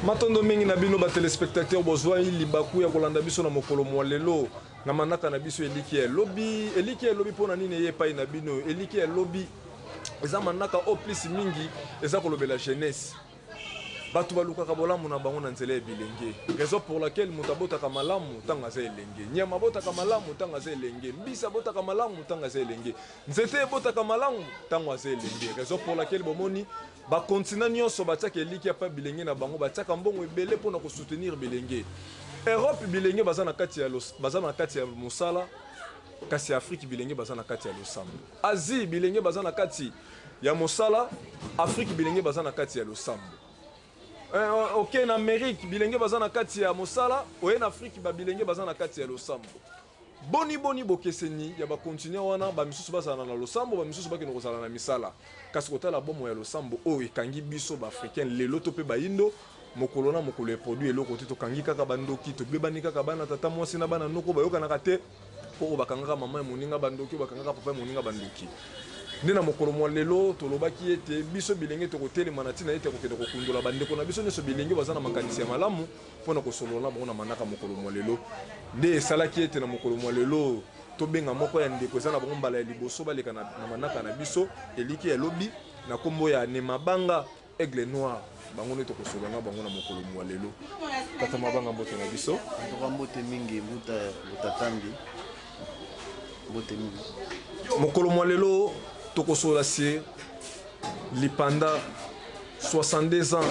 Matondo mingi na bino ba téléspectateurs bozwa libaku ya kolanda biso na mokolo mwalelo na manaka na biso eliki ya lobby pona nini ye pai na bino eliki ya lobby eza manaka au plus mingi eza kolobela jeunesse batu balukaka bolamu na bango na nzela bilenge raison pour laquelle mutabotaka malamu tanga za elenge nyama botaka malamu tanga za elenge mbisa botaka malamu tanga za elenge nzete botaka malamu tanga za elenge raison pour laquelle bomoni ba continent nyonso batiaka eliki ya pa bilenge na bango batiaka mbongo ebele pona ko soutenir bilenge Europe bilenge baza na kati ya mosala kasi Afrique bilenge baza na kati ya losambo Asie bilenge baza na kati ya mosala Afrique bilenge baza na kati ya losambo ok na Amérique bilenge baza na kati ya mosala oye na Afrique ba bilenge baza na kati ya losambo boni bokeseni ya ba continuer wana ba misusu bazana na losambo ba misusu bakino kozala na misala kasi kotala bomo ya losambo oyo ekangi biso ba africain lelo to pe ba indo mokolo na mokolo e produit eloko te to kangi kaka bandoki to bebani kaka bana tata mwasi na bana noko bayoka na kate po bakangaka mama ya moninga bandoki bakangaka papa ya moninga bandoki ndena mokolo mwa lelo tolobaki ete biso bilenge to kotelema na tina ete kokende kokundola bandeko na biso nyoso bilenge baza na makanisi ya malamu mpona kosolola bango na manaka mokolo mwa lelo nde esalaki ete na mokolo mwa lelo tobenga moko ya ndeko eza na bango mbala ya liboso baleka na manaka na biso eliki ya lobi na kombo ya Nemabanga Aigle Noir bango nde tokosolola bango na mokolo mwa lelo tata mabanga mbote na biso mbote mingi mutatambi mbote mingi mokolo mwa lelo tokosola si lipanda 62 ans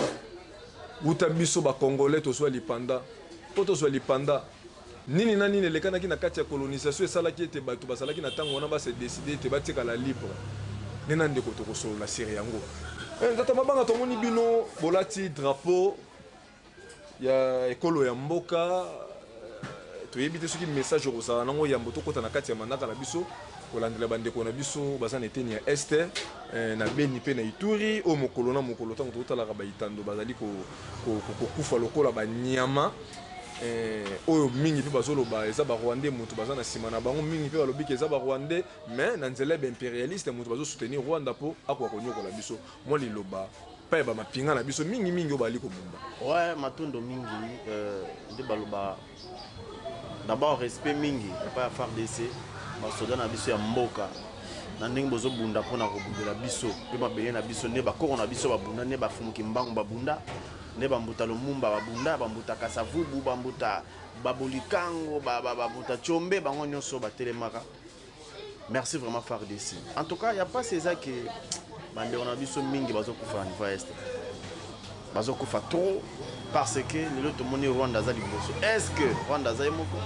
uta biso ba congolais to soit lipanda poto soit lipanda nini na nini lekanaki na kati ya colonisation esalaki ete bato basalaki na tango wana ba se décider ete batika la libre nena ndeko tokosola siri yango tata mabanga tomoni bino bolati drapeau ya ekolo ya mboka toyebi te soki message okozala nango yambo tokota na kati ya manaka na biso kolandela bandeko na biso baza na eteni ya este na Beni pe na Ituri o mokolo na mokolo tango totalaka baitando bazali kokufa lokola banyama oyo mingi pe bazoloba eza ba Rwandais mutu baza na sima na bango mingi pe balobi ke eza ba Rwandais mais na nzela impérialiste mutu bazo soutenir Rwanda po akwa konyokola biso mo liloba pa ba mapinga na biso mingi obali komunda ouais matondo mingi nde baloba d'abord respect mingi pa FARDC basoda na biso ya mboka na ndenge bozo bunda pona kobundela biso pe mabele na biso ne bakoko na biso babunda ne bafumuki mbango babunda ne bambuta Lumumba babunda bambuta Kasavubu bambuta Babolikango babuta Chombe bango nyonso batelemaka merci vraiment FARDC en tout cas il y a pas ces ça que bande on a biso mingi bazo kufa niveau est bazo kufa trop parce que le lot moni Rwanda za liboso est-ce que Rwanda za yemoko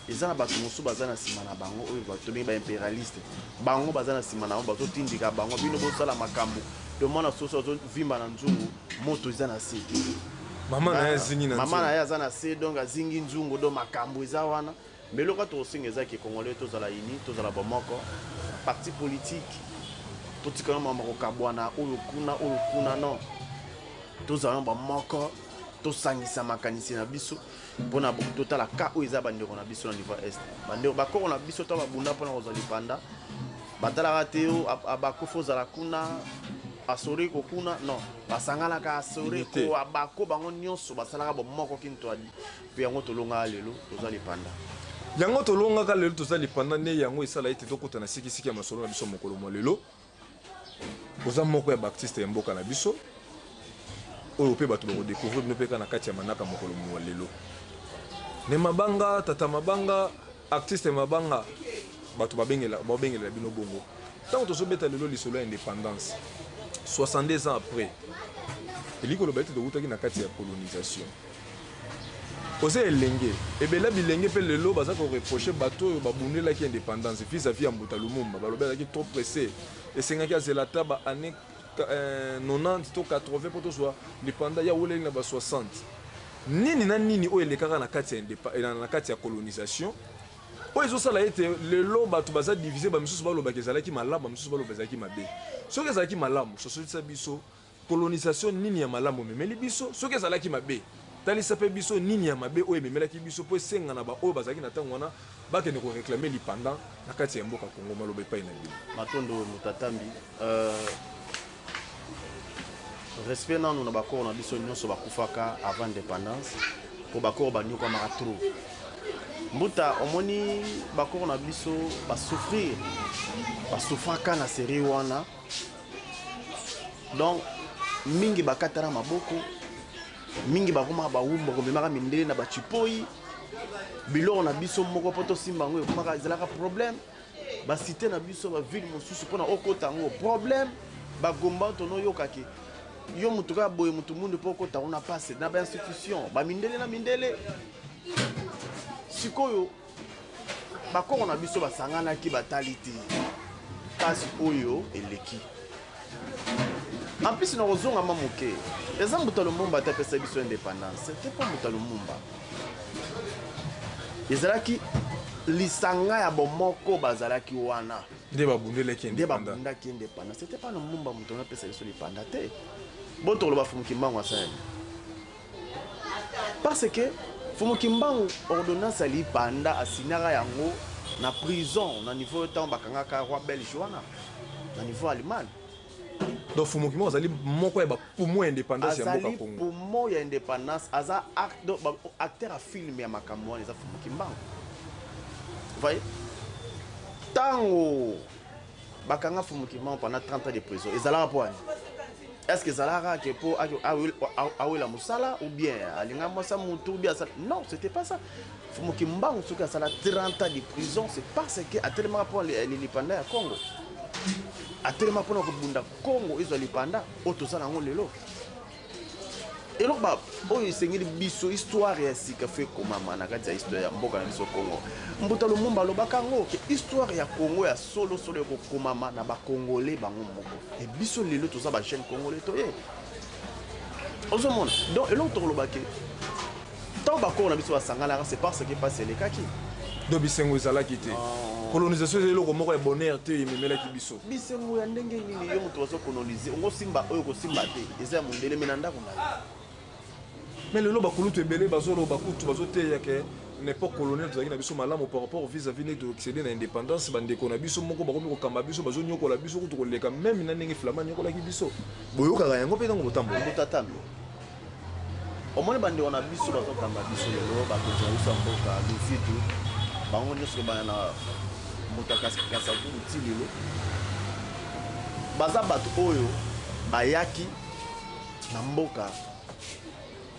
ezana bato mosu bazana sima na bango oyo bato ba impérialiste bango bazana sima na bango bato tindika bango bino bosala makambo de mona soso zo vimba na nzungu moto ezana se mama na yazingi na mama na yazana se donc azingi nzungu do makambo eza wana mbelo ka to singa za ki congolais to zala ini to zala bomoko parti politique to tikana mama ko kabwana oyo kuna non to zala bomoko to sangisa makanisi na biso pona totala ka o eza bandeko na biso na niveau est bandeko bakoko na biso to babunda pona kozali panda batala rateo abakofo zala kuna asore ko kuna non basangala ka asore ko abako bango nyonso basalaka bomoko kinto ali pe yango tolonga lelo tozali panda yango tolonga ka lelo tozali panda ne yango esala ete tokota na sikisiki ya masolo na biso mokolo mo lelo oza moko ya baptiste ya mboka na biso oyo pe bato bako découvrir bino pe kana kati ya manaka mokolo mo lelo Nemabanga tata mabanga artiste mabanga bato babengela bino bongo tant to sobeta lelo lisolo ya indépendance 62 ans après eliko lo baite de utaki na kati ya colonisation ose elenge ebela bilenge pe lelo baza ko reprocher bato oyo babundela ki indépendance vis-à-vis ya Mbuta Lumumba balobela ki trop pressé esengaki azela taba année 90 to 80 poto soit indépendant ya wole na ba 60 nini na nini oyo elekaka na kati ya colonisation oyo ezosala ete lelo bato baza divisé bamisusu balobaki ezalaki malamu bamisusu baloba ezalaki mabe soki ezalaki malamu sosolisa biso colonisation nini ya malamu ememeli biso soki ezalaki mabe talisa pe biso nini ya mabe oyo ememelaki biso po esenga na baoyo bazalaki na ntango wana bakende koreklame lipanda na kati ya mboka Kongo maloba epai na bino matondo mutatambi respect nanu na bakoro na biso nyonso bakufaka avant indépendance po bakoro banyoka maka trop mbuta omoni bakoro na biso basouffraka na série wana donc mingi bakatana maboko mingi bakomaka bawumba komemaka mindele na bachipoi biloko na biso moko po tosimba yango ekomaka ezalaka problème basite na biso baville mosusu mpona okota yango problème bagomba tonoyokaki yo mutu kaka boye mutu mundu mpo okota yango na pase na bainstitution bamindele na mindele sikoyo bakoko na biso basanganaki batali te kasi oyo eleki en plus na kozongama moke eza mbuta lumumba ate apesa biso indépendance c'était pas mbuta lumumba ezalaki lisanga ya bomoko bazalaki wana nde babundelaki indépendance c'était pas lumumba moto na apesa biso lipanda te botoloba Fumukimbangu asali parce que Fumukimbangu ordonnance ali panda asinaka yango na prison na niveau temps bakangaka roi belge wana na niveau allemand donc Fumukimbangu azali moko ya bapumo ya indépendance ya mboka Congo pumo ya indépendance aza acteur à film ya makambo wana eza Fumukimbangu voyez tango bakanga Fumukimbangu pendant 30 ans de prison ezalaka poani est-ce que Zalara qui pour la musala ou bien alinga mosa mutu bien ça non c'était pas ça Fumukimbangu soki asala 30 ans de prison c'est parce que a tellement pour les lipanda ya Congo a tellement pour ko bunda Congo izo lipanda otosala ngo lelo elo ba oyo sengeli biso histoire ya sika fait comme mana kati ya histoire ya mboka na biso Congo mbuta lumumba lobaka ngo ke histoire ya Congo ya solo ko komama na ba congolais bango moko et biso lelo toza ba jeune congolais to ye ozomona donc elo to lobaka tant ba ko na biso basangala c'est parce que passe les kaki do bisengo ezalaki te colonisation eloko moko ya bonheur te ememelaki biso bisengo ya ndenge nini yo moto bazo coloniser ongo simba oyo ko simba te eza mondele menanda kuna mais lelo bakulutu ebele bazoloba kutu bazoteya ke n'époque coloniale tozalaki na biso malamu par rapport vis-à-vis neti toaccéder na indépendance bandeko na biso moko bakomi kokamba biso bazonyokola biso kutu koleka même na ndenge flama nyokolaki biso boyokaka yango mpe ntango botambo omoni bandeko na biso bazokamba biso lelo bakonzi na biso ya mboka lufitu bango nyonso bana na moto akasakulu ti lelo baza bato oyo bayaki na mboka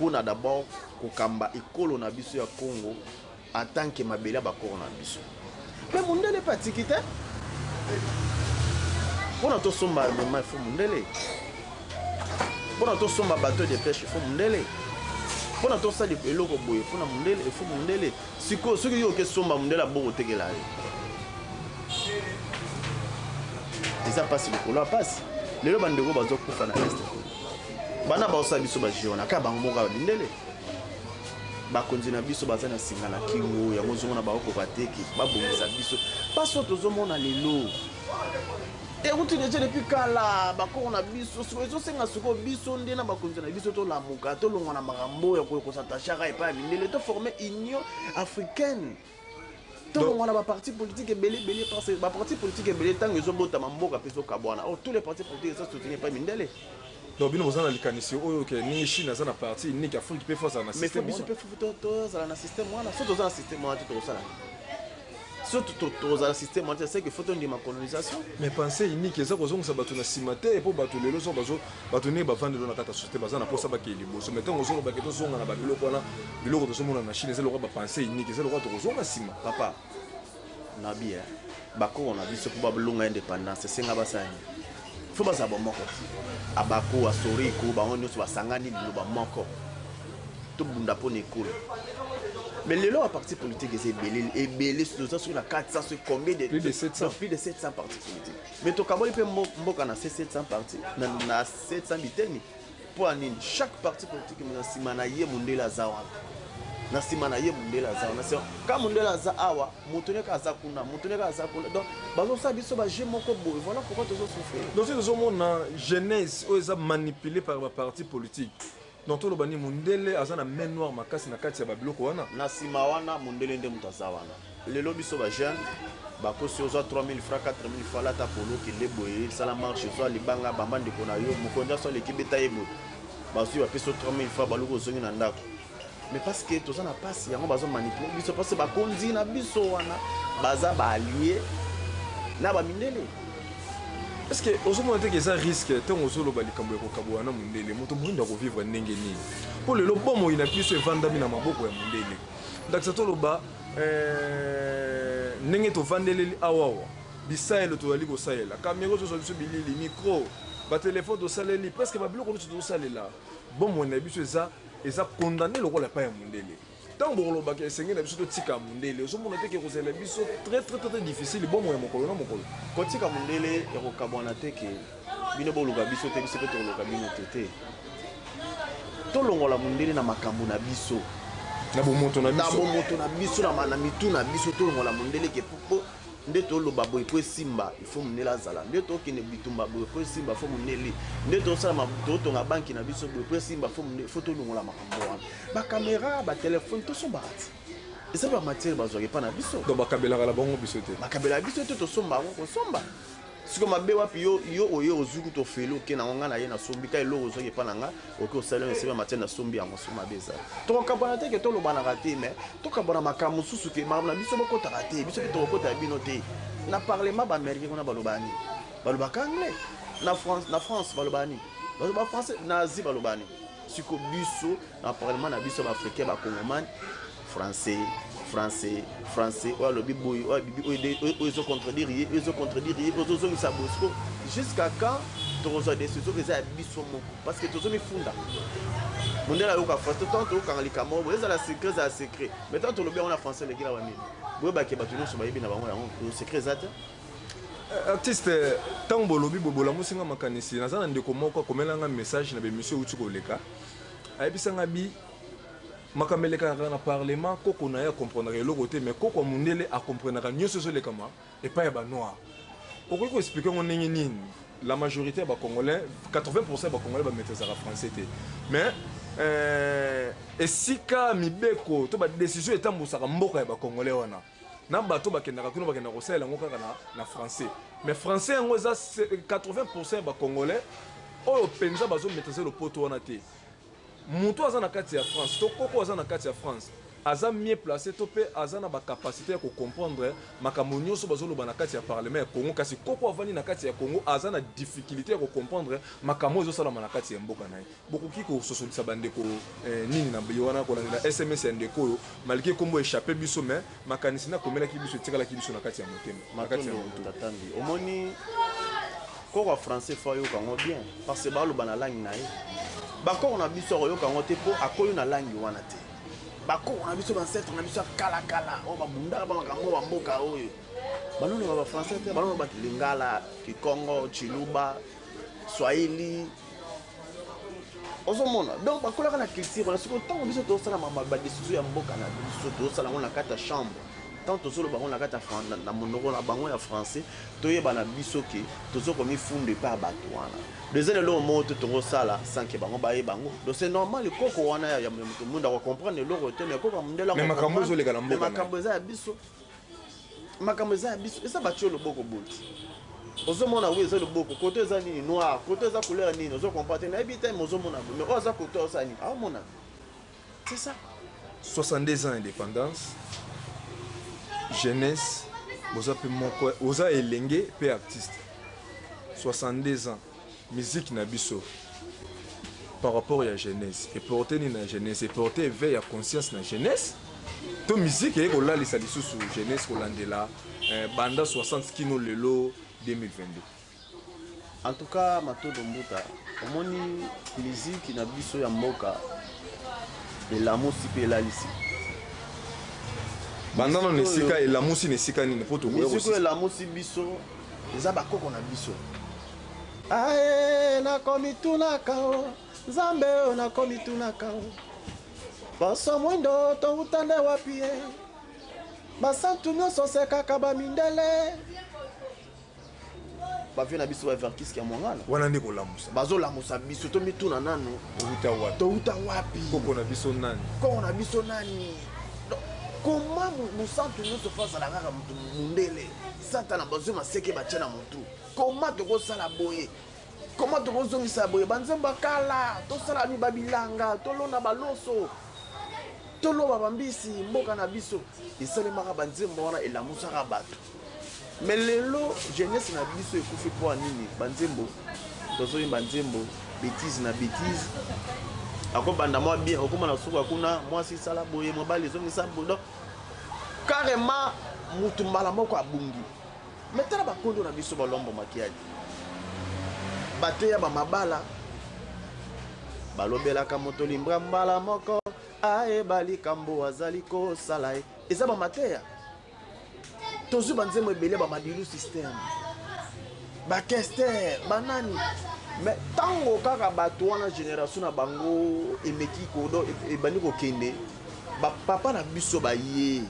mpona d'abord kokamba ekolo na biso ya Congo en tant que mabele ya bakoro na biso mpe mundele mpe atiki te mpona tosomba mema ifo mundele mpona tosomba bateau de pêche ifo mundele mpona tosala eloko boye mpona mundele ifo mundele sikoyo soki yo okesomba mundele aboko otekela ye eza mpasi likolo ya mpasi lelo bandeko bazokufa na este bana baosala biso bagiona kaka bango moko babindele bakonzi na biso baza na singa na kingo yango ozomona baokoka teke babongisa biso mpasi oyo tozomona lelo ekuti deja depuis kala bakoko na biso ezosenga sikoyo biso nde na bakonzi na biso tolamuka tolongwa na makambo ya kosatashaka epai ya mindele toforme union africaine tolongwa na baparti politique ebele parce que baparti politique ebele ntango ezobotama mboka mpe ezokabwana o tous les partis politiques ezosoutenir epai mindele donc bino boza na likanisi oyo ke ningi Chine aza na parti unique Afrique mpe fozala na système mais biso mpe tozala na système wana so toza na système wana te tokosala so toza na système wana te c'est que faut tondima colonisation mais pensée unique eza kozongisa bato na nsima te mpo bato lelo so bato ndenge bavandelo na kati ya société baza na mposa bakei liboso mais ntango ozolobake tozonga na babiloko wana biloko tozomona na Chine eza lokwa bapensée unique eza lokwa tokozonga nsima papa nabi bakoko na biso mpo babolonga indépendance esenga basani fo bazala bomoko abako asoriko bango nyonso basangani liloba moko tobunda mpona ekolo mais lelo baparti politique eza ebele toza soki na 400 soki combien de plus de 700 partis politiques mais tokaboli mpe mboka na 700 parti na 700 biteni mpo anini chaque parti politique na nsima na ye mondele aza wana na nsima na ye mondele aza wana ka mondele aza awa moto nyonso aza kuna moto nyonso aza kuna donc bazosala biso baje moko boye voilà pourquoi tozosouffrir donc si tozomona jeunesse oyo eza manipulé par baparti politique donc toloba ni mundele aza na main noire makasi na kati ya babiloko wana na nsima wana mondele nde moto aza wana lelo biso bajeune bakosi ozwa 3000 francs 4000 francs lata polo kende boye sala marche ozwa libanga bamba ndeko na yo mokonzi aso leki beta ye boye bazwi bapesi 3000 francs baluki ozongi na ndako mais parce que toza na pasi yango bazo manipule biso parce que bakonzi na biso wana baza baalie na bamindele est-ce que ozomona te ke eza risque ntango ozoloba likambo ya kokabwana na mundele moto moyindo akovivre ndenge nini mpo lelo bomoi na biso evandami na maboko ya mundele ndakisa toloba ndenge tovandeleli awawa bisaelo tozali kosalela kamera tozwa biso bilili micro batelefone tosaleli presque babiloko nyonso tozosalela bomoi na biso eza condamné lokola epai ya mundele ntango bokolobaka esenge na biso totika mundele ozomona te ke kozala biso très difficile bomoi ya mokolo na mokolo kotika mundele ekokabwana te ke bino boluka biso te biso mpe tokoluka bino te te tolongola mundele na makambo na biso na bomoto na biso na mitu na biso tolongola mundele ke po nde toloba boye po esimba ifo mundele azala nde tokende bitumba boye po esimba fo mundele nde tosala totonga banki na biso boye po esimba fo tolongola makambo wana bakamera batelefone tosombaka ti eza bamatiere bazwaka epa na biso donc bakabelaka na bango biso te bakabela biso te tosomba yango kosomba siko mabe wapi yo oye ozuki tofeli oke nango nga na ye nasombi ka eloko ozwaki epa na nga oke osali yango esebe matiere nasombi yango so mabe eza tokokabwana te ke tolobanaka te mais tokabwana makambo mosusu ke makambo na biso bokotaka te biso mpe tokokota ya bino te na parlement baaméricain kuna balobani balobaka anglais na france balobani baloba français na asie balobani siko biso na parlement na biso baafricain bakongomani français oyo alobi boye oyo ezocontredire ye ozozongisa bosco jusqu'à quand tokozwa décision eza ya biso moko parce que tozomifunda mondele ayoka français tant tokokanga likambo boye ezala secret ezala secret mais tant tolobi yango na français eleki na bamini boyebake bato nyonso bayebi na bango yango secret eza te artiste ntango bolobi bolamusinga makanisi naza na ndeko moko akomelanga message na bemission euti koleka ayebisanga bi makambo elekaka na parlement koko na ye akomprendaka eloko te mais koko ya mundele akomprendaka nyonso ezolekama epai ya banoir okoki koexplike ngo ndenge nini la majorité ya bacongolais 80% ya bacongolais bamaîtrisaka français te mais esika mibeko to badécision etambusaka mboka ya bacongolais wana na bato bakendaka kuna bakendaka kosalela yango kaka na français mais français yango eza 80% ya bacongolais oyo mpenza bazomaîtrise lopoto wana te moto aza na kati ya France to koko aza na kati ya France aza mieux placé to pe aza na bakapacité ya kocomprendre makambo nyonso bazoloba na kati ya parlement ya Congo kasi koko avandi na kati ya Congo aza na difficulté ya kocomprendre makambo ezosalama na kati ya mboka na ye bokoki kososolisa bandeko nini na yo wana kolandela SMS ya ndeko oyo malgré kombo échappé biso mais makanisi na komelaki biso etikalaki biso na kati ya motema na kati ya moto omoni koko ya français fo ayoka yango bien parce que baloba na langue na ye bakoko na biso akoyoka yango te mpo akoyo na langi wana te bakoko na biso bancetre na biso ya kalakala oyo babundaka bamakambo bamboka oyo baloloba bafrançais te baloloba lingala kikongo chiluba swahili ozomona donc bakolaka na culture wana sikoyo ntango biso tozosala badécision ya mboka na biso tozosala yango na kati ya chambre tant tozoloba bango na kati na monoko na bango ya français toyeba na biso ke tozokomifunda epai ya bato wana deuxième eloko moko te tokosala sans ke bango bayeba bango donc c'est normal koko wana ya moto mundu akokomprendre eloko te mais koko mundela makambo ezoleka na mboka makambo eza ya biso eza batie loboko boti ozomona wi eza loboko kote eza nini noir kote eza couleur nini ozokomprendre nayebi te mais ozomona mais oyo aza kote osa nini aomona c'est ça 62 ans indépendance jeunesse oza elenge pe artiste 62 ans musique na biso par rapport à jeunesse et porter ni na jeunesse et porter éveil à conscience na jeunesse to musique et kolalisa lisusu jeunesse kolandela banda 60 kino lelo 2022 en tout cas matodo mbuta omoni musique na biso ya mboka elamusi pe elalisi bandano nesika elamusi nesika nini po tokoya musique elamusi biso eza bakoko na biso ae nakomi tunaka o nzambe oyo nakomi tunaka o poso mwindo toutande wapi ye basantu nyonso sekaka bamindele bavie na biso baverkiski ya mwangala wana nde kolamusa bazolamusa biso tomituna nano touta wapi koko na biso nani koko na biso nani koma mosantu nyonso fa azala kaka motu mundele satana bazwi maseke batie na motu koma tokosala boye koma tokozongisa boye banzembo akala tosala mi babilanga tolona baloso toloba bambisi mboka na biso esalemaka banzembo wana elamusaka bato mais lelo jeunesse na biso ekufi mpo nini banzembo tozoyemba nzembo bétise na bétise akobanda mwa bien okoma na suka kuna mwasi sala boye mobali ezongisa bodo carrément mutu mbala moko abungi mais tala bakondo na biso balombo makiadi bateya bamabala balobelaka moto limbwa mbala moko ayeba likambo azali kosala ye eza bamateya tozwi banzembo ebele bamadilu système bakester banani mais ntango kaka bato wana génération na bango emeki kodo ebandi kokende bapapa na biso baye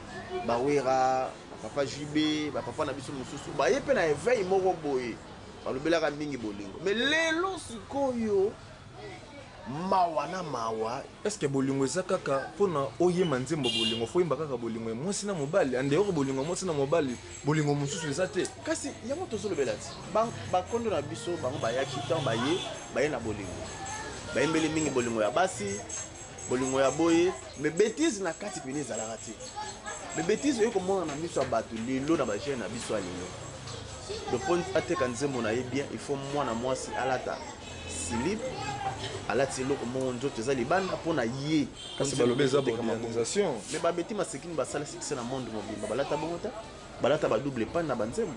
bawera bapapa jibe bapapa na biso mosusu baye mpe na éveil moko boye balobelaka mingi bolingo mais lelo sikoyo mawa na mawa est-ce que bolingo eza kaka mpona oyema nzembo bolingo foyemba kaka bolingo ya mwasi na mobali andeyoko bolingo ya mwasi na mobali bolingo mosusu eza te kasi yango tozolobela ti bakondo na biso bango bayaki ntango baye na bolingo bayembeli mingi bolingo ya basi bolingo ya boye mais bétise na kati pene ezalaka te mais bétise oyo komona na miso ya bato lelo na bagene na biso ya lelo lopo ateka nzembo na ye bien il faut mwana mwasi alata silip alati eloko moko nzoto eza libanda mpona ye kasi balobi eza organisation mais babeti masekini basala succès na monde mobimba balata bongo ta balata badouble pan na banzembo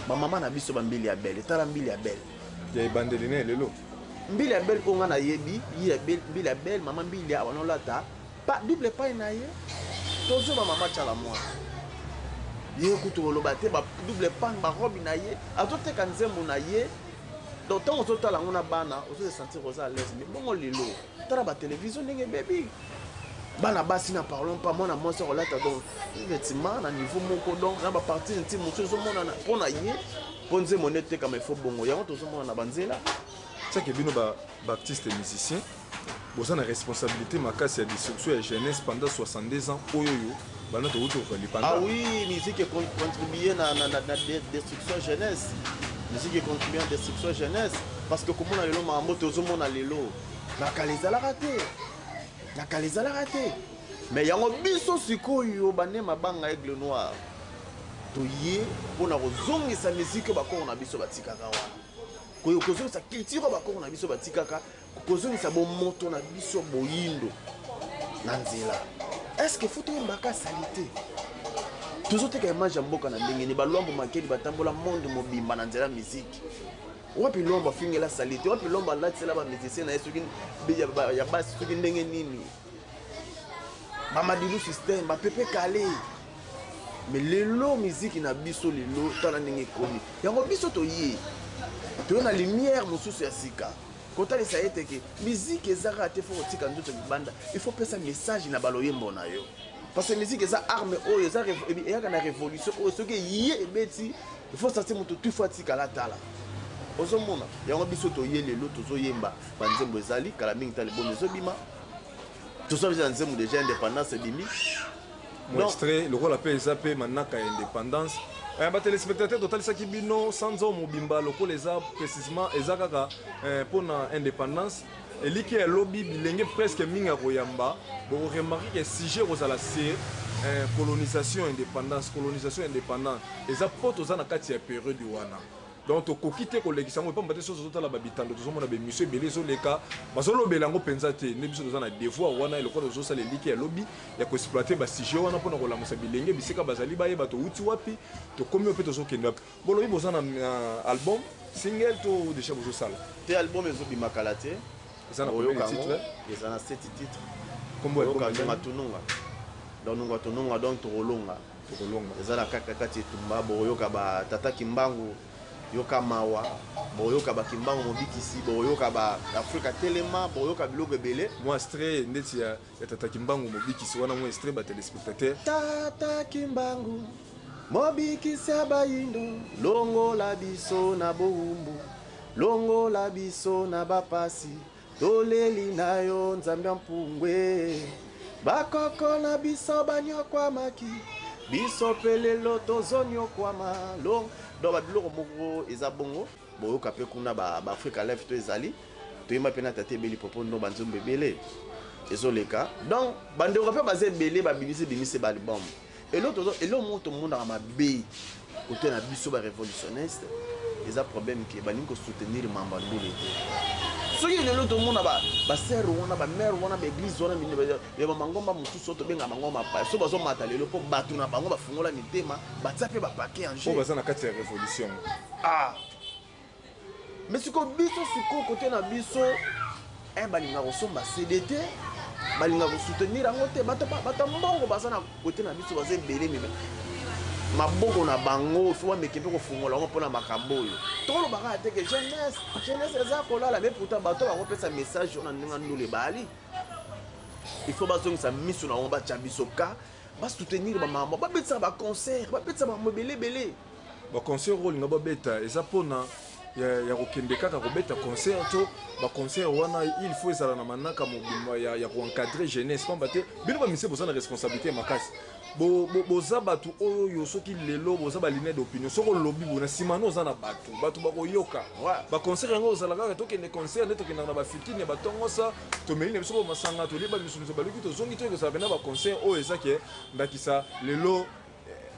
bamama na biso bambili ya bele tala mbili ya bele ya ebandeli ne lelo mbili ya bele oyo nga nayebi mbili ya bele mama mbili ya wanolata pa double pan na ye tozwi bamama tyala mwa ye kutu oloba te badouble pan barobi na ye azoteka nzembo na ye donc ntango ozotala yango na bana ozosentir oza à l'aise mais bongo lelo tala batelevizio ndenge ebebi bana basi na parlons pas mwana mwasi akolata donc vêtement na niveau moko donc na baparti intime mosusu ezomonana mpo na ye mpo nzembo nde etekama ifo bongo yango tozomona na banzela tiake bino baartiste musicien boza na responsabilité makasi ya destruction ya jeunesse pendant 62 ans oyoyo bana touti okolipanda ah oui musique contribue na destruction jeunesse musique contribue à destruction jeunesse parce que comme on a le nom mambo tozomona na lelo nakalizalaka te mais yango biso sikoyo bane mabanga aigle noir toye mpona kozongisa musique bakoko na biso batikaka wana kozongisa culture bakoko na biso batikaka kozongisa bomoto na biso boyindo na nzela est-ce que faut toyembaka salite tozoteka image ya mboka na ndenge ni balombo makedi batambola monde mobimba na nzela musique wapi lombo afingela salite wapi lombo alatisela bamusicien na ye soki ya basi soki ndenge nini bamadilu système bapepe kale mais lelo musique na biso lelo tala ndenge ekomi yango biso toye na lumière mosusu ya sika kotalisa ye teke musique ezaka te fo kotika nzoto libanda il faut pesa message na baloyembo na yo parce que musique eza arme oyo ezaka na révolution oyo soki ye ebeti il faut sasi moto tu fois tikala tala ozomona yango biso toye lelo tozoyemba banzembo ezali kala mingi tala bomo ezobima tozobiza nzembo déjà indépendance ebimi extrait lokola mpe eza mpe manaka ya indépendance batelespectateur totalisaki bino sanzo mobimba lokola eza précisement eza kaka mpona indépendance eliki elobi bilenge presque mingi ya koyamba bokoremarke ke sujet kozala se colonisation indépendance eza mpo toza na kati ya période wana donc tokoki te kolekisa yango epamba te soki tozotala babitando tozomona bemission ebele ezoleka bazolobela yango mpenza te nde biso toza na devoir wana elokola tozosala eliki ya lobi ya koexploite basujet wana mpona kolamusa bilenge bisika bazali bayeba touti wapi tokomi mpe tozokende wapi bolobi boza na album single to déjà bozosala te album ezobima kala te eza na premier titre eza na 7 titre kombo oyokangonga tununga donc tununga donc tokolonga eza na kati etumba boyoka batata kimbangu yoka mawa boyoka bakimbango mobikisi boyoka ba Afrika telema boyoka biloko ebele moi extrait ndeti ya tata kimbangu mobikisi wana moi extrait ba téléspectateur tata kimbangu Mobikisa bayindo longola biso na boumbu longola biso na bapasi toleli na yo nzambe mpungwe bakoko na biso banyokwamaki biso pe lelo tozonyokwama long do babiloko moko eza bongo boyoka mpe kuna baafrika live to ezali toyemba mpe na tate ebeli popo ndo banzombo ebele ezoleka donc bandeko mpe baza ebele babimisi baalbum elo moto omonaka mabe kote na biso barévolutionniste eza problème ke balingi kosoutenir mamba ndule te soki lelo tomona basere wana bamere wana baeglise wana ya bamangomba mosusu oyo tobenga mangomba paya so bazomata lelo mpo bato na bango bafungola mitema batia mpe bapake po baza na kati ya révolution mais siko biso siko kote na biso balinga kosomba cd te balinga kosoutenir yango te bato mbongo baza na kote na biso baza ebele meme maboko na bango fo bameke mpe kofungola yango mpona makambo oyo tolobaka te ke jeunesse eza kolala me pourtant bato bakopesa message na ndenge ndule bali il faut bazongisa miso na bango batya biso ka basoutenir bamambo babetisaka baconcert babetisaka bambo ebelebele baconcert oyo olinga babeta eza mpona ya kokende kaka kobeta concert to baconcert wana il faut ezala na manaka mobima ya koencadre jeunesse pamba te bino bamise boza na responsabilité makasi boza bato oyo soki lelo boza baline d'opinion soki olobi bona nsima no oza na bato bakoyoka baconcert yango ozala kaka tokende concert nde tokendaka na bafitine ya batongosa tomeli na biso po masanga tolieba misuniso baluki tozongi to ekozala pena baconcert oyo ezake ndakisa lelo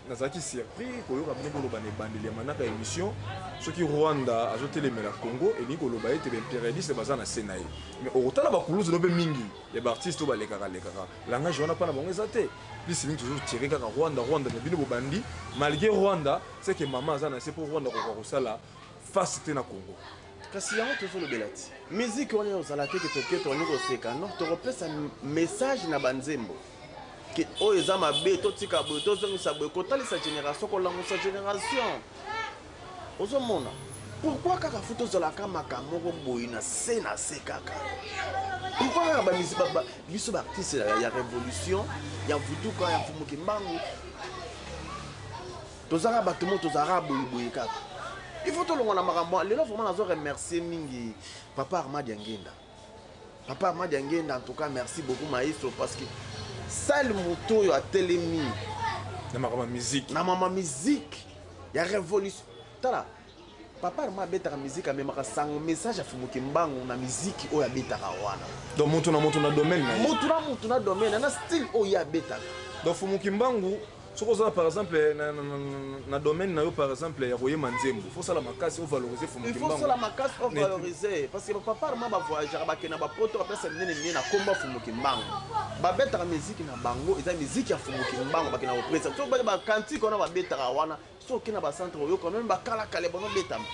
nazalaki surpris koyoka bino koloba na ebandeli ya manaka ya émission soki Rwanda azotelemela Congo elingi koloba ete baimpérialiste baza na se na ye mais okotala bakuluzu no mpe mingi ya baartiste oyo balekaka langage wana mpana bango eza te lisi mingi tozotire kaka Rwanda na bino bobandi malgré Rwanda seke mama aza na se mpo Rwanda koka kosala face te na Congo kasi yango tozolobela ti musique wana ozala te ke toke tolingi koseka no tokopesa message na banzembo oyo eza mabe totika boye tozongisa boye kotalisa génération kolangusa génération ozomona pourquoi kaka fu tozalaka makambo moko boye na se kaka pourquoi kaka biso baartiste ya révolution ya vutuka ya mfumuki mbangu tozalaka bato mo tozalaka boyeboye kaka il faut tolongwa na makambo lelo vraiment nazo remercier mingi papa Armad Yangenda en tout cas merci beaucoup maestro parce que sale moto oyo atelemi na mama musique ya révolution tala papa Armad abetaka musique amemaka sango message afumuki mbangu na musique oyo abetaka wana donc moto na domaine na moto na domaine na style oyo abetaka donc fumuki mbangu soki ozala par exemple na domaine na yo par exemple ya koyema nzembo faut sala makasi ovaloriser fumuki mbangu il faut sala makasi ovaloriser parce que papa Armad bavoyagera bakena bapoto bapesa minene na komba fumuki mbangu babetaka musique na bango eza musique ya fumuki mbangu bakena kopresa so bakantike wana babetaka wana soki na bacentre oyoka meme bakalakale bono betama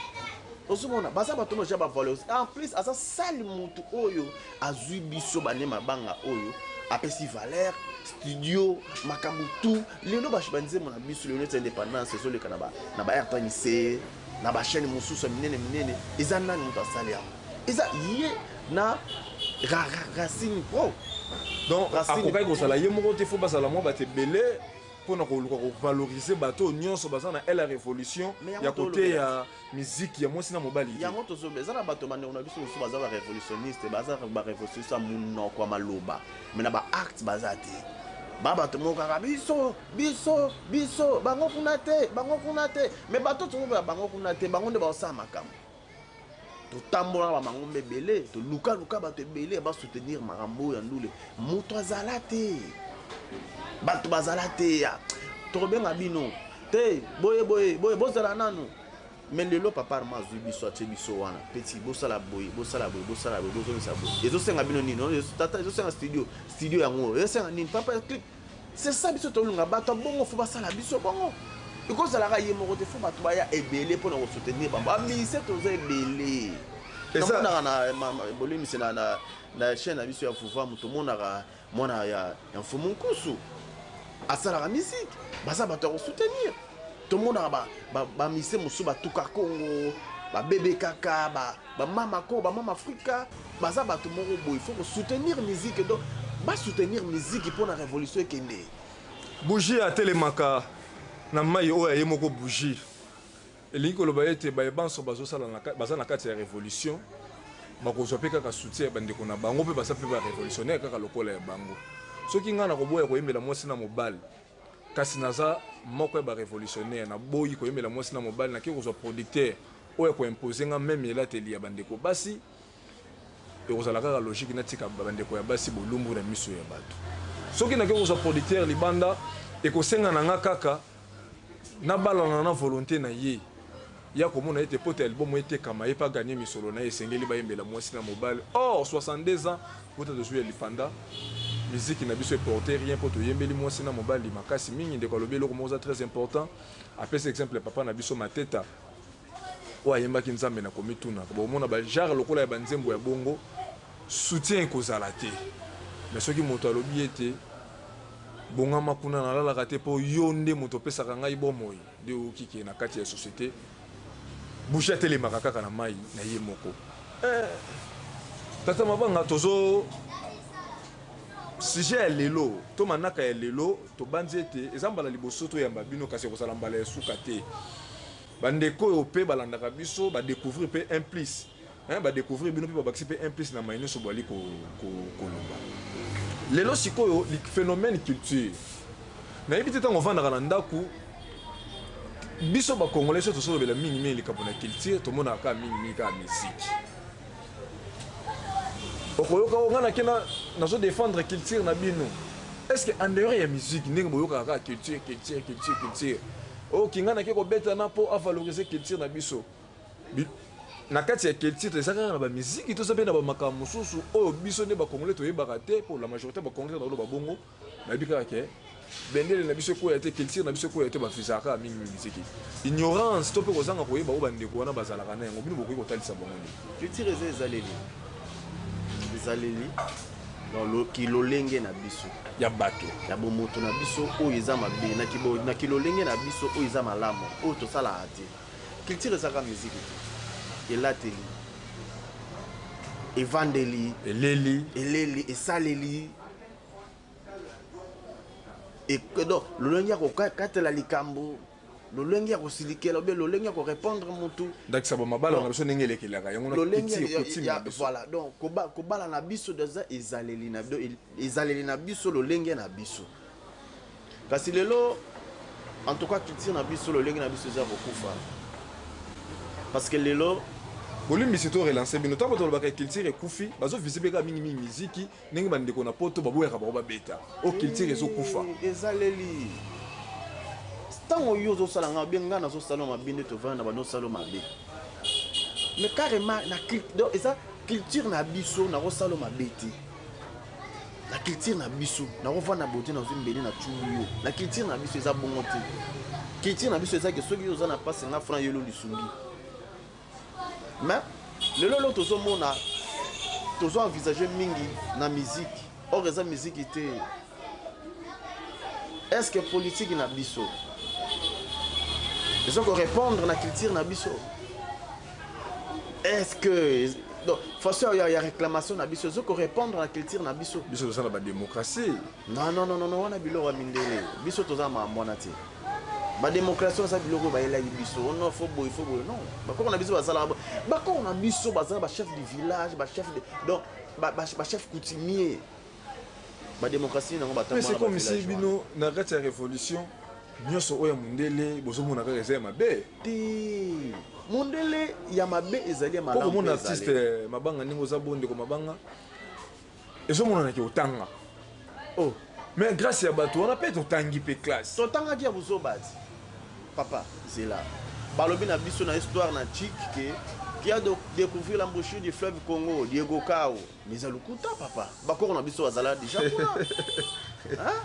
ozomona baza bato moja bavaloriser en plus aza sali motu oyo azwi biso bane mabanga oyo apesi valeur studio makambo tout lelo banzembo na biso lelo neti indépendance ezoleka na ba RTNC na bachaîne mosusu minene eza nani moto asali yango eza ye na Racine Pro donc akokaki kosala ye moko te fo basala mwa bato ebele mpona koluka kovalorize bato nyonso baza na la révolution ya kote ya musique ya mwasi na mobali yango tozobe eza na bato bandeko na biso mosusu baza barévolutionniste baza barévolutionniste ya monoko ya maloba me na baacte baza te bato moko kaka biso bango kuna te me bato tozobela bango kuna te bango nde baosala makambo totambola na bamangombe ebele toluka bato ebele basoutenir makambo ya ndule moto azala te bato bazala te ya tokobenga bino te boye bozala nanu mais lelo papa Armad azwi biso atie biso wana petit bosala boye bozongisa boye ezosenga bino nini tata ezosenga studio yango ezosenga nini papa clip c'est ça biso tolunga bato bongo fo basala biso bongo ekozalaka ye moko te fo bato baya ebele mpona kosoutenir bango amise toza ebele tomonaka na bolimisi na chaîne na biso ya vuva moto omonaka mwana ya mfumu nkusu asalaka musique baza bato ya kosoutenir tomonaka bamise mosusu batuka Congo babebe kaka bamama Congo bamama Afrika baza bato moko boye faut kosoutenir musique donc basoutenir musique mpona révolution ekende bougie atelemaka na mai oyo aye moko bougie elingi koloba ete bayebanso baza na kati ya révolution bakozwa mpe kaka soutien ya bandeko na bango mpe baza mpe barévolutionnaire kaka lokola ya bango soki ngai na koboya koyembela mwasi na mobali kasi naza moko ya barévolutionnaire naboyi koyembela mwasi na mobali nake kozwa producteur oyo akoimpose nga meme elateli ya bandeko basi ekozala kaka logique natika bandeko ya basi bolumbu na miso ya bato soki nake kozwa producteur libanda ekosenga na nga kaka nabalana na volonté na ye ya komona ete poto album etekama ye pa gagner misolo na ye esengeli bayembela mwasi na mobali or 62 ans bota tozwi ya lipanda musique na biso eporte rien po toyembeli mwasi na mobali makasi mingi ndeko alobi eloko moko eza très important apesa exemple papa na biso mateta oyo ayembaki nzambe na komituna bomona bajare lokola ya banzembo ya bongo soutien ekozala te mais soki moto alobi ete bongama kuna nalalaka te mpo yo nde moto opesaka ngai bomoi nde okike na kati ya société bouche atelemaka kaka na mai na ye moko tata mabanga tozo sujet ya lelo to manaka ya lelo tobandi ete eza mbala liboso toyamba bino kasi ekozala mbala ya suka te bandeko oyo mpe balandaka biso badécouvrir mpe implice badécouvrir bino mpe babakisi mpe implice na mai nyonso bwali koloba lelo sikoyo phénomène culture nayebi te ntango ovandaka na ndako biso bakongolais so tosolobela mingimingi likambo na culture tomonaka kaka mingimingi kaka musique okoyoka o ngana ke nazodéfendre culture na bino est ce que en dehors ya musique ndenge boyokaka kaka culture okinga nake kobetana mpo avaloriser culture na biso na kati ya culture eza kaka na bamusiki toza mpe na bamakambo mosusu oyo biso nde bakongolais toyebaka te mpo la majorité bakongolais na oloba bongo nayebi kaka ke bendele na biso ekoya te culture na biso ekoya te bafisaka kaka mingi misiki ignorance to mpe kozanga koyeba oyo bandeko wana bazalaka na yango bino bokoki kotalisa bango nini culture eza ezaleli kilolenge na biso ya bato ya bomoto na biso oyo eza mabe na kilolenge na biso oyo eza malamu oyo tosalaka te culture ezaka musique te elateli evandeli eleli esaleli donc lolenge ya kokatela likambo lolenge ya kosilikela obe lolenge ya korépondre motu ndakisa bamabala na biso ndenge elekelaka yango voilà donc kobala na biso deja ezaleli na biso lolenge na biso kasi lelo en tout cas culture na biso lolenge na biso eza kokufa parce que lelo bolimbisi to relancer bino ntango tolobaka culture ekufi bazovise mpe kaka mingimingi miziki ndenge bandeko na poto baboyaka bango babeta o culture ezokufa ezaleli ntango oyo ozosala nga obe ngai nazosala mabe nde tovanda na banosala mabe mais carrément eza culture na biso nakosala mabe te na culture na biso nakovanda bote nazombeli na tulu yo na culture na biso eza bongo te culture na biso ezaki soki oza na pasi nga franc yelo lisungi mais lelo tozomona tozoenvisage mingi na musique or eza musique te est-ce que politique na biso ezoko-répondre na culture na biso est-ce que donc façon ya réclamation na biso ezoko-répondre na culture na biso toza na badémocratie non wana biloko ya mindele biso toza mamwana te badémocratie eza biloko bayelaki biso ono fo boye non bakoko na biso bazala bakoko na biso bazala bachef du village bachef donc bachef coutumier badémocratie nango batamc'est comme si bino na kati ya révolution nyonso oyo ya mondele bozomona kaka eza ya mabe te mondele ya mabe ezali ya malamu komona artiste mabanga ndenge oza bondeko mabanga ezomonanaki otanga mais grâce ya bato wana mpe totangi mpe classe totangaki ya bozobati papa zela balobi na biso na histoire na chik qui a découvert l'embouchure du fleuve Congo Diego Kao mais alukuta papa bakoko na biso bazala déjà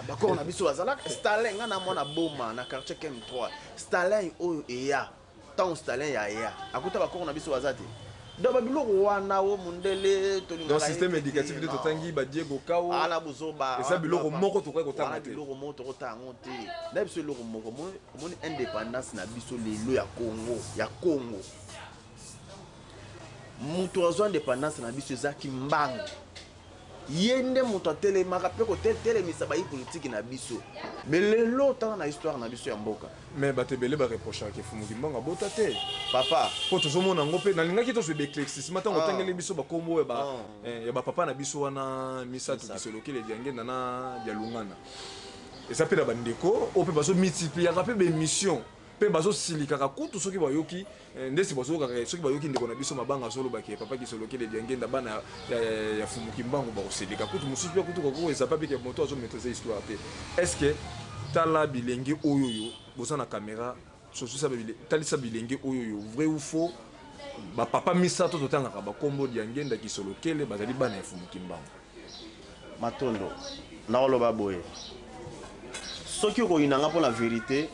bakoko na biso bazala Stalin nga na mwana boma na quartier KM3 Stalin oyo eya tant Stalin ya akuta bakoko na biso bazate donc babiloko wana o mundele tolinga dans système éducatif de totangi ba Diego Kao ala bozoba eza biloko moko to ko tanga te biloko moko to tanga te na biso biloko moko moni indépendance na biso lelo ya Congo mutu azwa indépendance na biso ezaki mbangu yende moto atelemaka pe kotelemisa bayi politique na biso mais lelo tanga na histoire na biso ya mboka mais batebele bareprochaka Fumuki Mbangu abota te papa po tozomona ngo mpe nalingaki tozwa baeclectisme ntango otangeli biso bakombo ya bapapa na biso wana misato kisolokele diangenda na dialungana eza mpe na bandeko oyo mpe bazomultipliaka mpe baémission mpe bazosilikaka kutu soki bayoki ndesi bazokaka soki bayoki ndeko na biso mabanga azolobaki papa kisolokele diangenda bana ya Fumuki Mbangu bakosilika kutu mosusu mpe kutu koko eza papeke moto azomaîtrise histoire te est ce que tala bilenge oyoyo boza na caméra sosusa talisa bilenge oyoyo vrai ou faux bapapa misato totangaka bakombo diangenda kisolokele bazali bana ya Fumuki Mbangu matondo naoloba boye soki okoyinanga mpo na vérité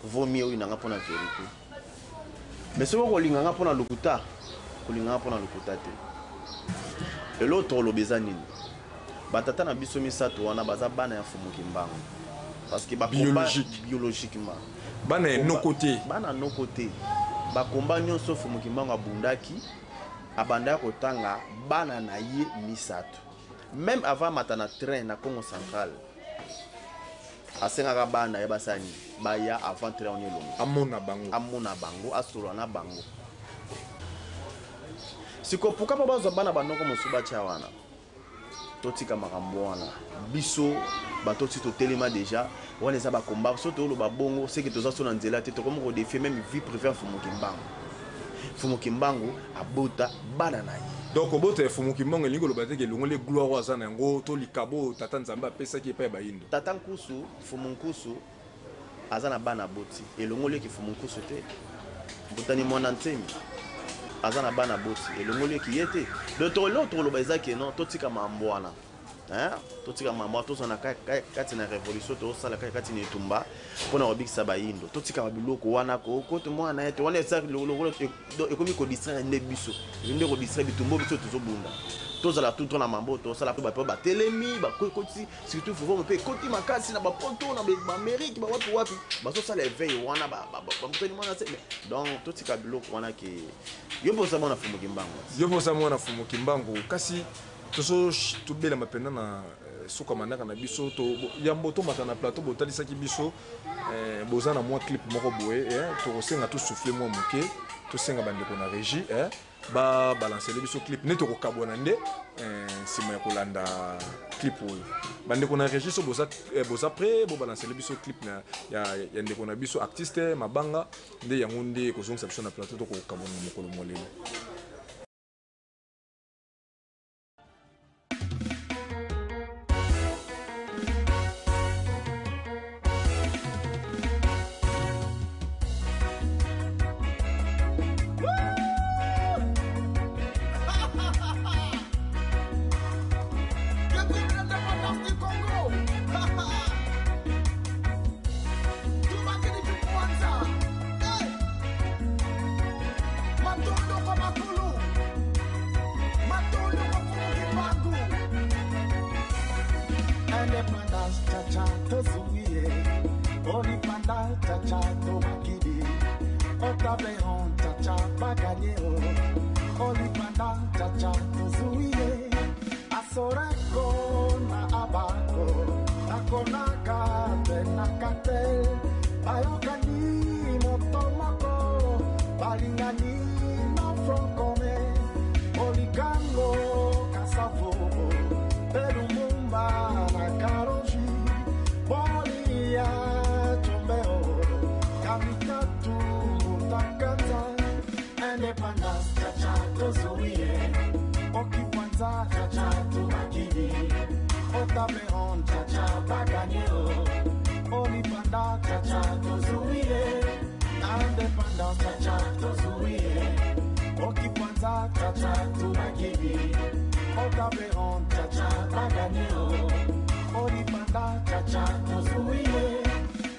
vaut mieux oyinanga mpo na vérité mais soki okolinganga mpo na lokuta kolinganga mpo na lokuta te lelo toloba eza nini batata na biso misato wana baza bana ya Fumuki Mbangu parce que biologiquement bana ya no côté bana no côté bakomba nyonso Fumuki Mbangu abundaki abanda kotanga bana na ye misato même avant matana train na Congo central asengaka bana ya basani baya avant train on yelongo amona bango asolo na bango siko puka pa bazo bana banoko mosuba cha wana totika makambo wana biso batoti to telema déjà wana eza ba combat so to lo ba bongo c'est que toza so na nzela te to comme ko défier même vie privée Fumuki Mbangu abota bana na ye donc obota Fumuki Mbangu elingo loba te ke longole gloire aza na ngo to likabo tata nzambe apesaki epai bayindo tata nkusu Fumunkusu aza na bana boti elongoli ki Fumunkusu te botani mwana ntemi aza na bana boti elongoli ki yete de to loba ezaki non totika mambo wana totika mambo tozana kati na révolution tosala kati na etumba mpona kobikisa bayindo totika babiloko wana koto mwana ete wana eza ekomi kodistraire nde biso nde kodistraire bitumbo biso tozobunda tozala tuto na mambo tosala mpe bape batelemi bakoti surtout fovo mpe ekoti makasi na bapoto na baamérique bawapi bazosala éveil wana bamotani mwana se donc totika biloko wana ke yo mposa mwana Fumuki Mbangu kasi toso tobela mapenda na suka manaka na biso to yambo to matana plateau botalisaki biso boza na mwa clip moko boye tokosenga to souffler mwa moke tosenga bandeko na régie ba balancer biso clip neto kokabwana nde sima ya kolanda clip oyo bandeko na régie so boza prêt bo balancer biso clip na ya ndeko na biso artiste mabanga nde yango nde kozongisa biso na plateau to kokabwana mokolo molelo.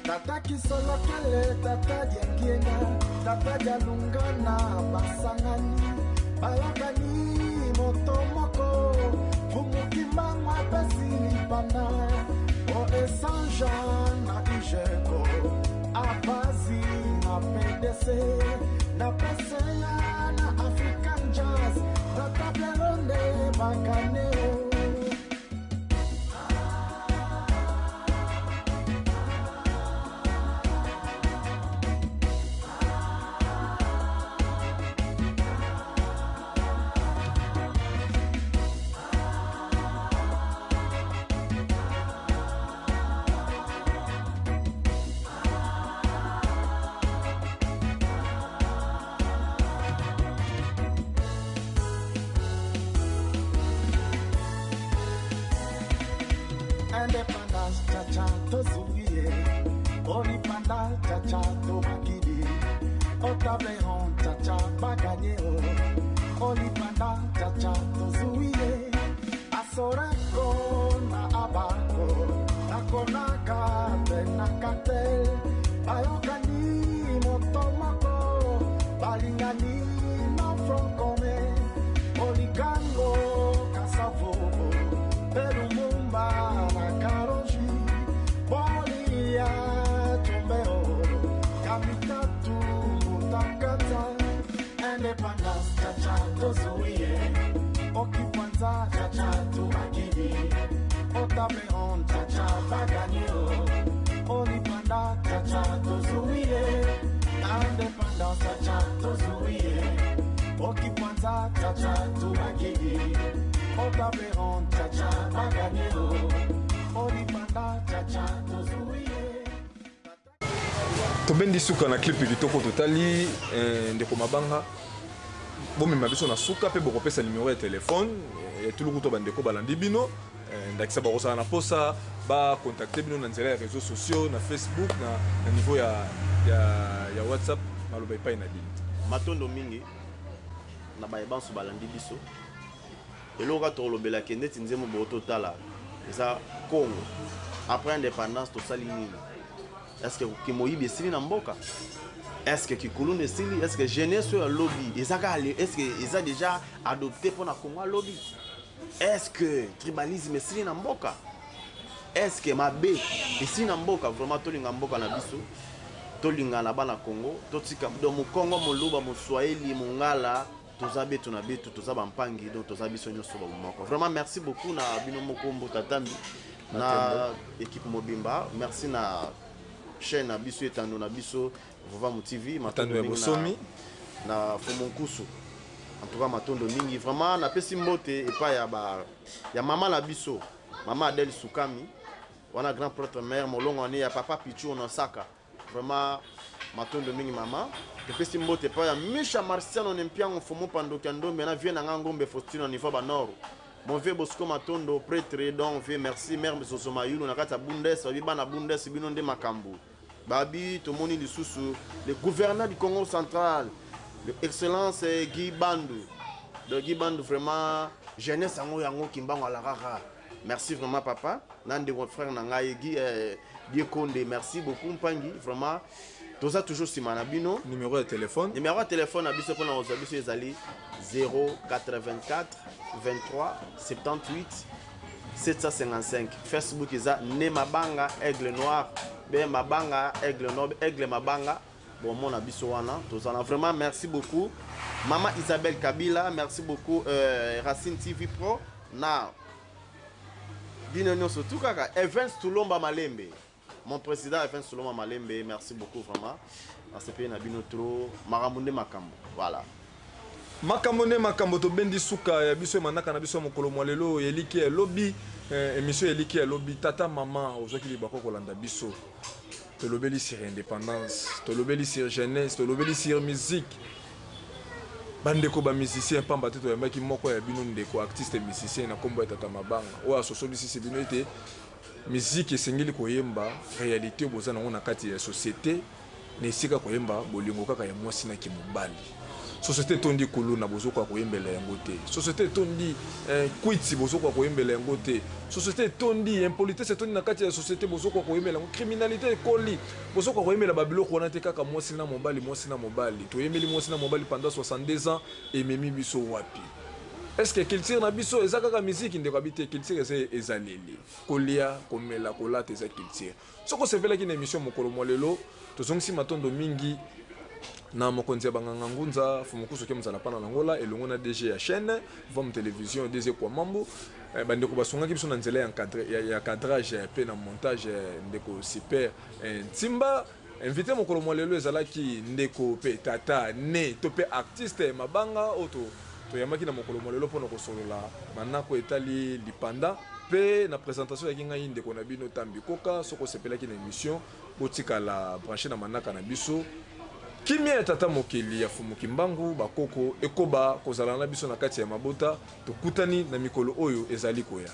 Tata Kisolokele, Tata Diangienga, Tata Dialungana, Basangani, Balakani, Motomoko, Fumuki Mbangu apesi Bana, O Esanja na Ijeko, Abazi na PDC, na Pesela na African Jazz, na Tableronde Bakaneo. Otaberon chacha baganye o Olipanda chacha tozuie Asoreko na abako Nakonaka benakatel Bayokani motomako Balingani na fronkome Oligango kasavo Pelumumba na karoji Bolia tombeo Kamitatu mutakata Independence chacha tozuie Okipwanza chacha tuakidi Otaberon chacha baganyo Olipanda chacha tozuie Independence chacha tozuie Okipwanza chacha tuakidi Otaberon chacha baganyo Olipanda chacha tozuie tobendi suka na clip kitoko totali ndeko mabanga bomema biso na suka pe bokopesa numéro ya telefone tulukuto bandeko balandi bino ndakisa bakosala na posa bacontacte bino na nzela ya réseaux sociaux na Facebook na niveau ya WhatsApp maloba epai na bino matondo mingi na bayebanso balandi biso eloka tolobelaki ndeti nzembo bototala eza Congo après indépendance tosali nini. Est-ce que Kimoyibi est sili na mboka? Est-ce que Kikulun est sili? Est-ce que jeunesse sur un lobby? Est-ce qu'ils ont déjà adopté pour la Congo lobby? Est-ce que tribalisme est sili na mboka? Est-ce que Mabé est sili na mboka? Vraiment tolinga mboka na biso. Tolinga na bana Congo. Totika do mu Congo mo luba mo Swahili mo ngala. Tozabe tunabetu tozaba mpangi donc tozabi sonyo soba moko. Vraiment merci beaucoup na bino mokombo tatambi na équipe Mobimba. Merci na chaîne na biso etando na biso Vovamu TV matando ya bosomi na Fomonkusu en tout cas matondo mingi vraiment na pesi mbote epa ya mama na biso mama Adèle Soukami wana grand prêtre mère molongo ane ya papa Pichu na Saka vraiment matondo mingi mama pesi mbote epa ya Misha Marciano Nempiango Fomo Pandoki Ndombe na vie na ngombe Faustino niveau ba nord mon vieux Bosco Matondo, prêtre, donc, vieux merci, mère Soso Mayulu, na kata Bundes, Bibana Bundes, Binonde Makambu. Babi, Tomoni Lisusu, le gouverneur du Congo central, l'excellence Guy Bandou. De Guy Bandou, vraiment, jeunesse Ango Yango Kimbango à la rara. Merci vraiment, papa. Nande, votre frère Nangaye, Guy Konde, merci beaucoup, Mpangi, vraiment. Tout ça toujours si manabino. Numéro de téléphone. Numéro de téléphone, abisso pour nos abisso ezali 084 23 78 755. Facebook eza Ne Mabanga Aigle Noir. Ben Mabanga Aigle Noir, Aigle Mabanga. Bon mon abisso wana. Tout ça vraiment merci beaucoup. Maman Isabelle Kabila, merci beaucoup Racine TV Pro. Na Dino surtout kaka Evans Tulomba Malembe. Mon président Evans Tulomba Malembe, merci beaucoup vraiment. À ce pays Nabino trop Maramunde Makambo. Voilà. Makamone Makambo to bendi suka ya biso manaka na biso mokolo mwalelo eliki ya lobby émission eliki ya lobby tata mama ozaki libako kolanda biso. To lobeli sur indépendance, to lobeli sur jeunesse, to lobeli sur musique. Bandeko ba musicien pamba te to yambaki moko ya bino ndeko artiste musicien na kombo ya tata mabanga. O asoso bisi bino ete musique esengeli koyemba réalité boza nango na kati ya société na esika koyemba bolingo kaka ya mwasi na kimobali. Société tondi kuluna bozoko koyembela yango te. Société tondi kwitsi bozoko koyembela yango te. Société tondi impolitesse tondi na kati ya société bozoko koyembela yango criminalité ekoli bozoko koyembela babiloko wana te kaka mwasi na mobali. Toyembeli mwasi na mobali pendant 62 ans et memi biso wapi. Est-ce que culture na biso ezaka ka musique ndeko habite culture ezaleli kolia komela kolata eza culture soko sevela ki na émission mokolo molelo tozongisi matondo mingi na mokonzi ya banganga ngunza Fomokusu ke mzala pana nangola elongo na DG ya chaîne Vom télévision DG kwa mambo bandeko basongaki biso na nzela ya cadrage pe na montage ndeko super Ntimba invité mokolo molelo ezalaki ndeko pe tata ne to pe artiste mabanga oto toyamaki na mokolo molelo mpona kosolola manako etali lipanda pe na présentation yaki ngai ndeko na bino tambi koka soko sepelaki na émission botikala branché na manaka na biso kimia ya tata mokeli ya Fumuki Mbangu bakoko ekoba kozala na biso na kati ya mabota tokutani na mikolo oyo ezali koya.